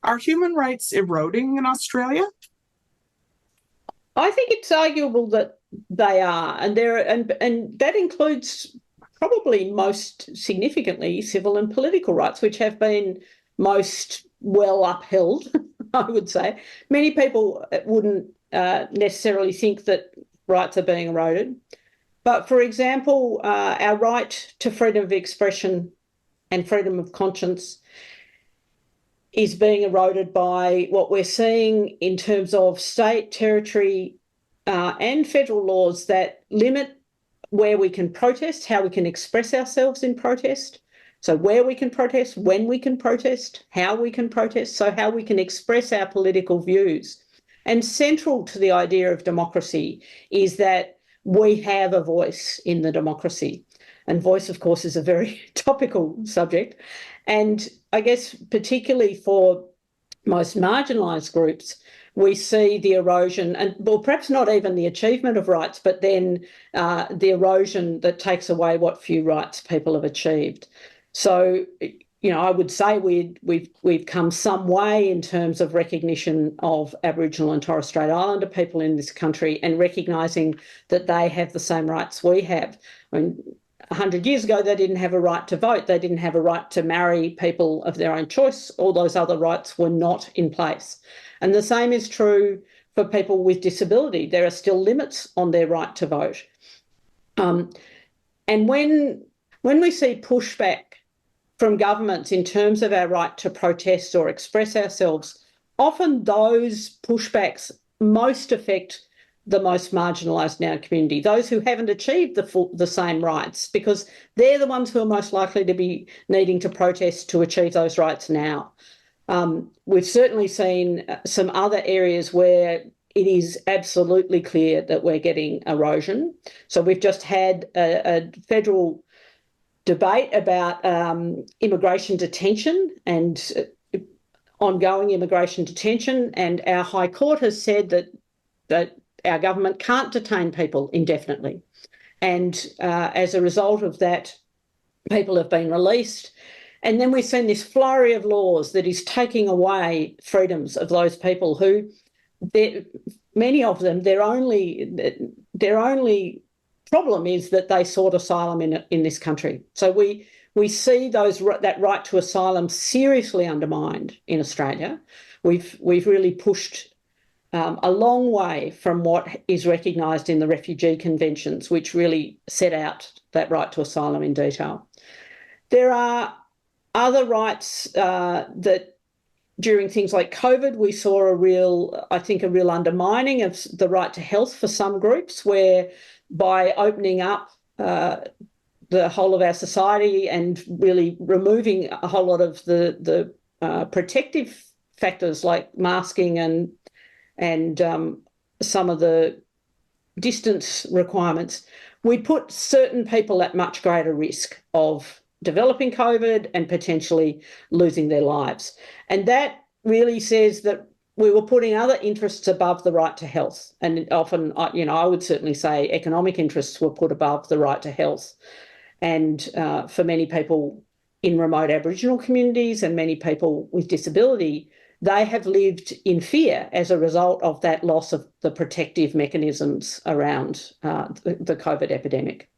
Are human rights eroding in Australia? I think it's arguable that they are, and that includes probably most significantly civil and political rights, which have been most well upheld, I would say. Many people wouldn't necessarily think that rights are being eroded. But for example, our right to freedom of expression and freedom of conscience is being eroded by what we're seeing in terms of state, territory, and federal laws that limit where we can protest, how we can express ourselves in protest. So where we can protest, when we can protest, how we can protest, so how we can express our political views. And central to the idea of democracy is that we have a voice in the democracy. And voice, of course, is a very topical subject. And I guess particularly for most marginalised groups, we see the erosion and, well, perhaps not even the achievement of rights, but then the erosion that takes away what few rights people have achieved. So, I would say we've come some way in terms of recognition of Aboriginal and Torres Strait Islander people in this country and recognising that they have the same rights we have. I mean, 100 years ago, they didn't have a right to vote. They didn't have a right to marry people of their own choice. All those other rights were not in place. And the same is true for people with disability. There are still limits on their right to vote. And when we see pushback from governments in terms of our right to protest or express ourselves, often those pushbacks most affect the most marginalised in our community, those who haven't achieved the same rights, because they're the ones who are most likely to be needing to protest to achieve those rights now. We've certainly seen some other areas where it is absolutely clear that we're getting erosion. So we've just had a federal debate about immigration detention and ongoing immigration detention, and our High Court has said that our government can't detain people indefinitely. And as a result of that, people have been released. And then we've seen this flurry of laws that is taking away freedoms of those people who, many of them, their only problem is that they sought asylum in this country. So we see that right to asylum seriously undermined in Australia. We've really pushed a long way from what is recognised in the refugee conventions, which really set out that right to asylum in detail. There are other rights that during things like COVID, we saw a real undermining of the right to health for some groups, where by opening up the whole of our society and really removing a whole lot of the protective factors like masking and some of the distance requirements, we put certain people at much greater risk of developing COVID and potentially losing their lives. And that really says that we were putting other interests above the right to health. And often, I would certainly say economic interests were put above the right to health. And for many people in remote Aboriginal communities and many people with disability, they have lived in fear as a result of that loss of the protective mechanisms around the COVID epidemic.